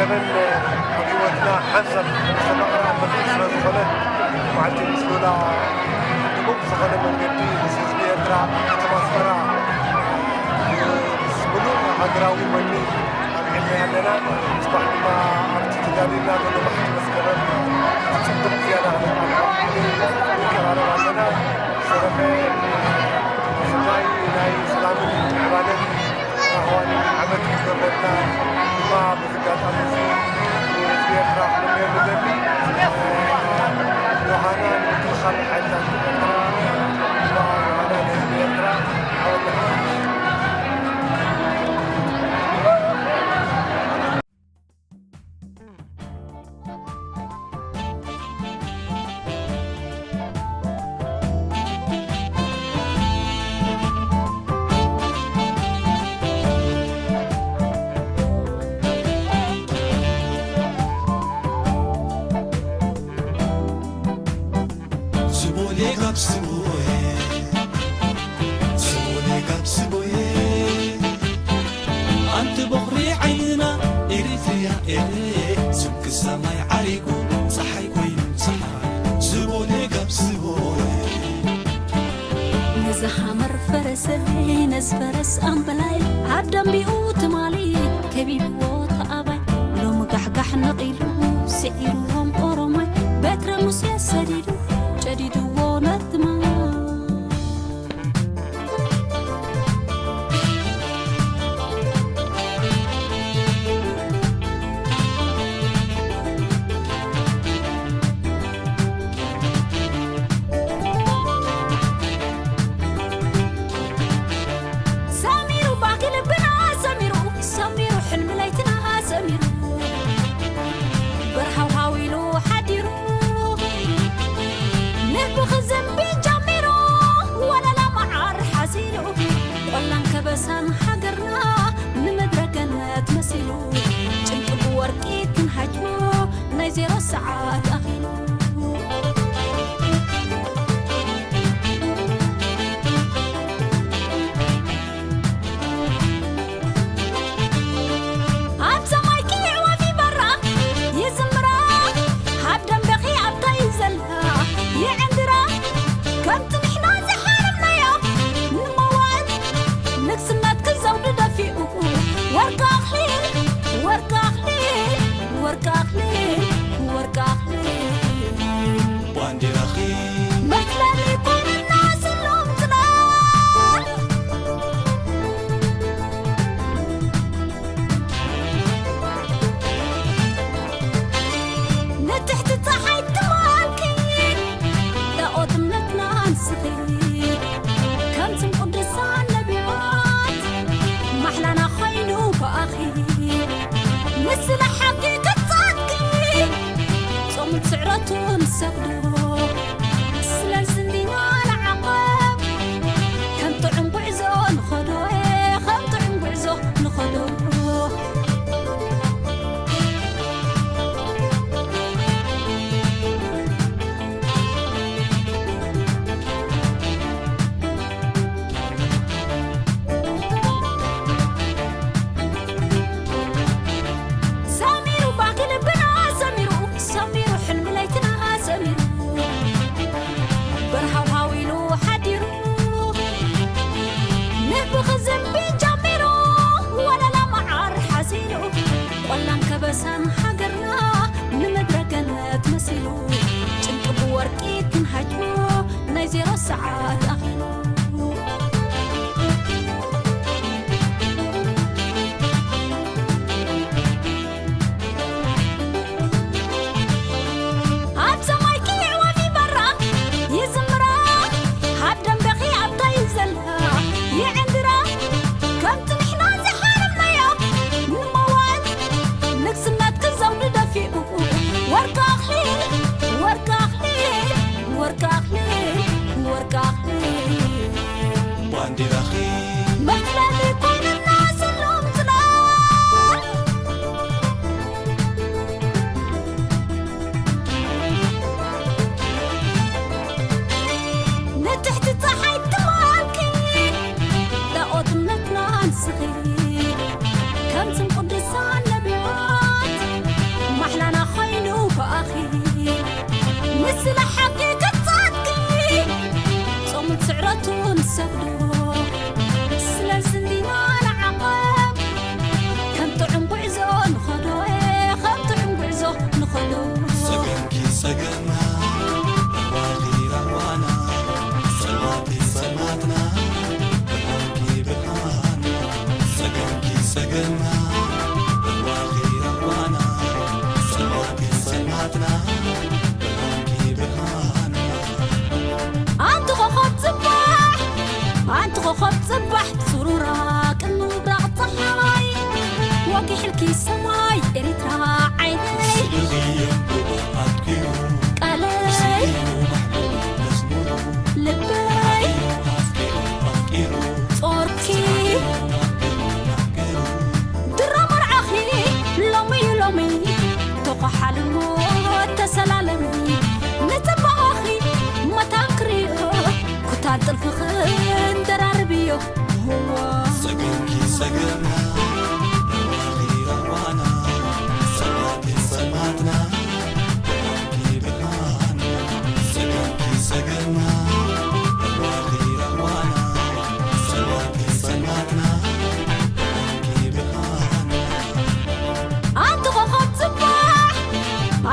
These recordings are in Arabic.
زمن حكومتنا حسب سبقنا مدرسة زخنت معتي مسؤولة دموع زخنة من قدي بسيزمي أدرع تماسفرة سبلوغ حقراوي مني أبعلنا لنا أصبحنا ما أرتي تدارينا كنا محل مسكرا تصدق زيادة على الكرارة لنا سرفة سماي إلهي سلام العبادة أهواني عمد كبرنا ما بذكات أمسي وزيادة راح من يوم النبي وهانا نتخل حتى نتقرأ وهانا نزيادة أولا أنت بخري عيننا إريتريا إري سبك السماء عريقو صحي كوين صحي سبولي قب سبولي نزحمر فرسي نز فرس أمبلاي عدم بيوت مالي كبيب وطأبي لو مقحقح نقيلو سئيروهم أرمي بكر مسيا سديدو جديدو ونثما بسان حقرنا نمدرقنا تمسيلو جنك بورقيت نحجمو نايزيرو ساعات أخيلو مثل حقيقة صدقي سجلنا رواقي روانا سواقي سمعتنا برهانكي برهانا أنت خخب صباح أنت خخب صباح سرورك النبرة صحاي واقي حلكي سماي إريترا عيني سلغي أبكيو قالي لبي صوركي درامر عخي لومي توقع حلمو تسلالمي نتبع أخي ما تنكريو كتان تلفخن دراربيو هو سجنكي سجنا رواقي روانا سواقي سمعتنا برهانكي برهانا سجنكي سجنا رواقي روانا سواقي سمعتنا برهانكي برهانا أنت خخب صباح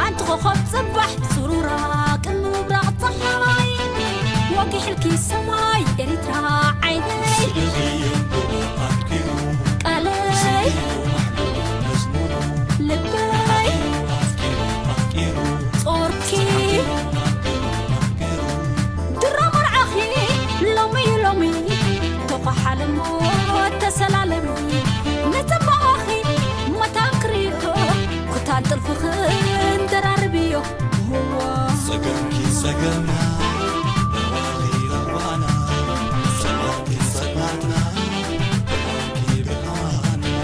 أنت خخب صباح سرورك النبرة صحاي واقي حلكي سماي إريترا عيني سلغي أبكيو قالي لبي صوركي درامر عخي لومي توقع حلمو تسلالمي نتبع أخي ما تنكريو كتان تلفخن دراربيو هو سجنكي سجنا رواقي روانا سواقي سمعتنا برهانكي برهانا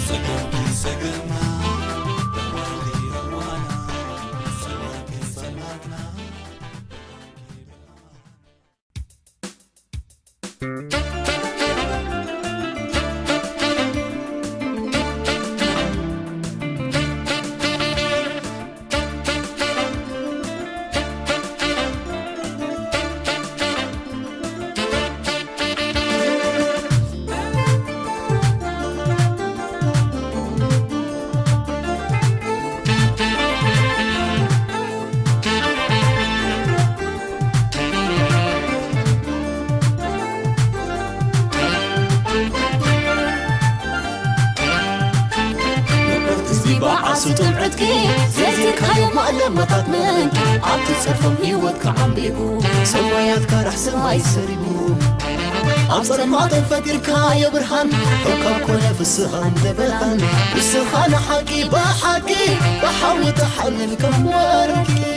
سجنكي سجنا رواقي روانا سواقي سمعتنا عصتم عدكي زيزيك هاي مؤلمتات منك عم تتصرفم هيوتك عم بيقو سواياتك رح سماي سريبو أبصر ما تنفكرك يا برهان فكر كل في السهان دبلان السهان حقي بحقي بحاول تحلل كم ورقي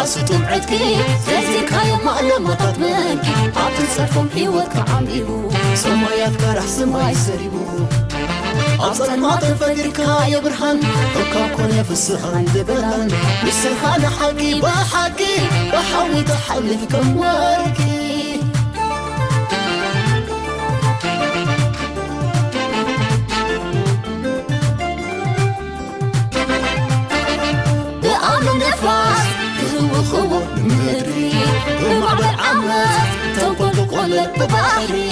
عصتم عدكي زيزيك هاي مؤلمتات منك عم تتصرفم هيوتك عم بيقو سماياتك رح سماي سريبو أبصر ما تنفكرك يا برهان فكر كل في السهان دبلان السهان حقي بحقي بحاول تحلل كم ورقي نفاس وخوة مدري ومعبر عمرك تنقل قلب ببحري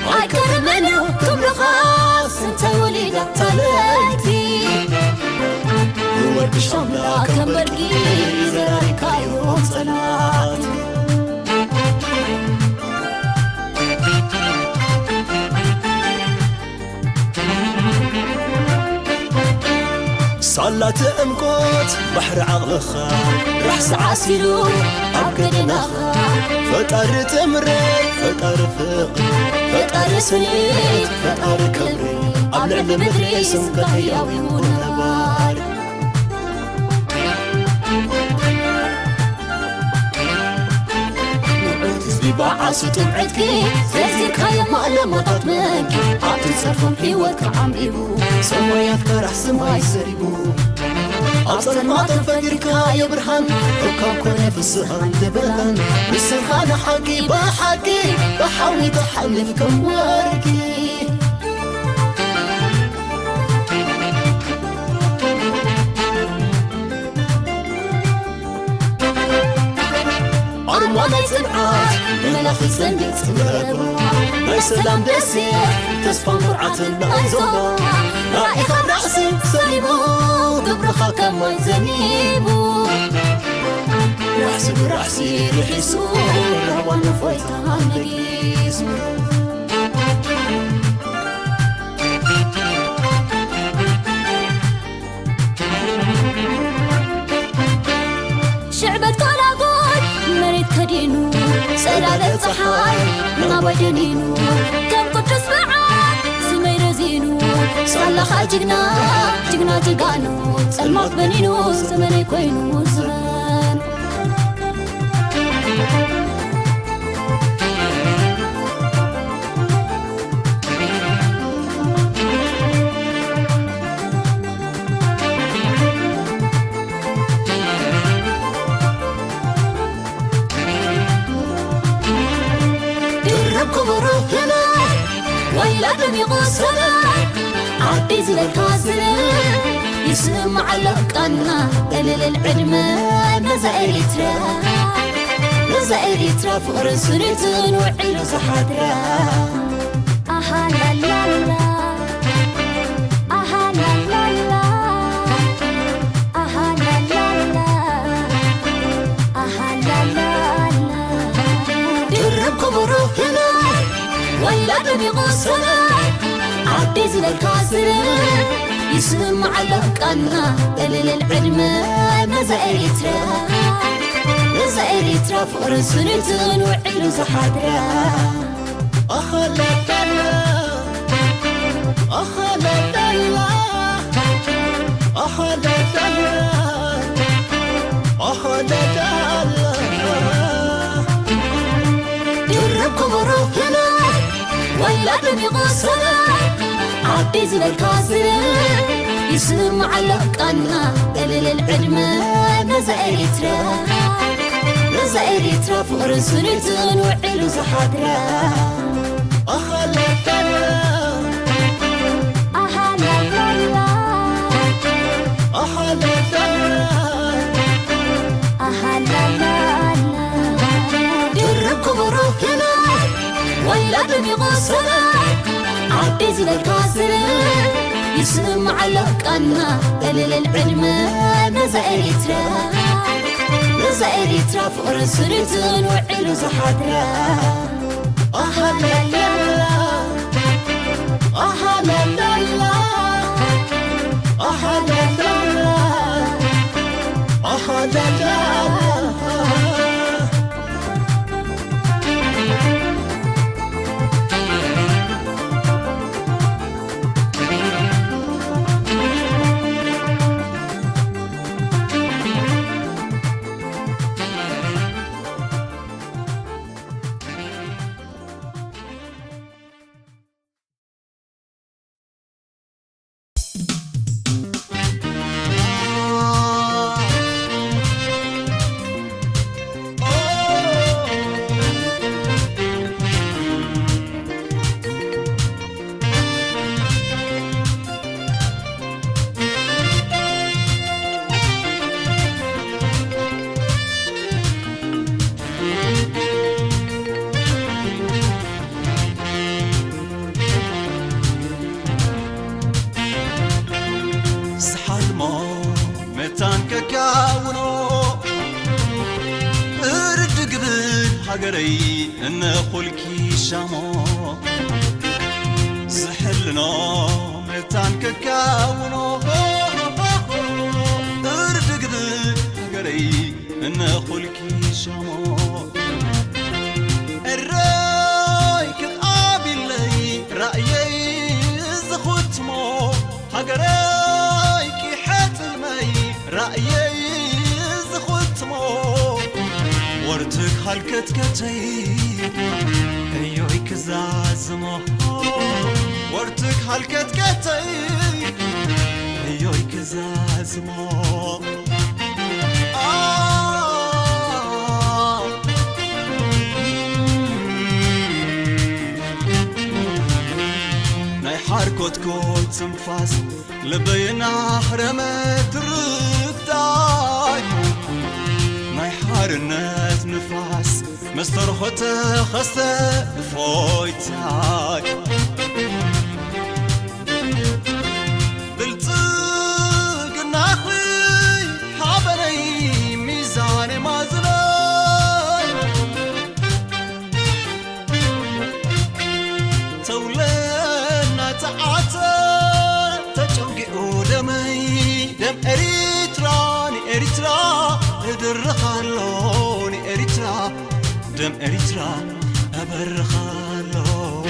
عايكر منه تبرخاص انت وليدة تلاتي وورد شملة كم برقي زراري كايو صلاة صلات أمكوت بحر عغلخا رح سعاسيلو عبقدناخا فتار تمرك فتار فقر فتار سليت فتار كبري عبلع لمدري سمك هياوي ونبار بعصتم عدكي زيزيك هاي مؤلمتات منك عم تتصرفم هيوتك عم بيقو سماياتك رح سماي سريبو أبصر ما تنفكرك يا برهان فكر كل في السهان دبلان السهان حقي بحقي بحاول تحلل كم ورقي أرمانا تنعاد ملاخ الزنقة تمرقو ما يسلام دسي تسفن فرعة النعزوبة رائخ الرأس سليبو دبرخا كما يزنيبو سبرحسي رحسو روان فويتا نجيسو شعبة طلاقون مريت كدينو سلالة صحاي نغابا جنينو كم قدس بعاد سمير زينو صلخا جقنا جقنا تلقانو سلمات بنينو زمني كوينو زمان كبرهنا ويلا دمي غسنا عدي زي الكاسرة يسمع لقنا دليل العلمة نزائر ترى فرس ريتن وعيلو صحادرة آها لا لا لا آها لا لا لا آها لا لا لا آها لا لا لا درب كبرهنا ويلا دمي غسنا عدي زي الكاسرة يسمع لقنا دليل العلمة نزائر ترى فرس ريتن وعيلو صحادرة آها لا لا لا آها لا لا لا آها لا لا لا آها لا لا لا درب كبرهنا ويلا دمي غسنا عدي زي الكاسرة يسمع لقنا دليل العلمة نزائر ترى فرس ريتن وعيلو صحادرة آها لا لا لا آها لا لا لا آها لا لا لا آها لا لا لا درب كبرهنا ويلا دمي غسنا عدي زي الكاسرة يسمع لقنا دليل العلمة نزائر ترى فرس ريتن وعيلو صحادرة آها لا لا لا آها لا لا لا آها لا لا لا آها لا لا لا هاجري إن خلكي شمو زحلنا متان كاونو أردق هاجري إن خلكي شمو الرأي كتقابل لي رأيي زختمو هاجري كي حتلمي رأيي زختمو ورتك هالكتكتي ايوي كزازمو ورتك هالكتكتي ايوي كزازمو ناي حركت كوت سنفاس لبينا حرمت رداي ناي حارنت نفاس مسترخت خسته فويتاي دلتق ناخي حابني ميزان مازلو ادرخالو ني اريترا دم اريترا ابرخالو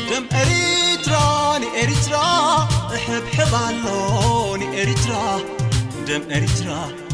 دم اريترا ني اريترا احب حبالو ني اريترا دم اريترا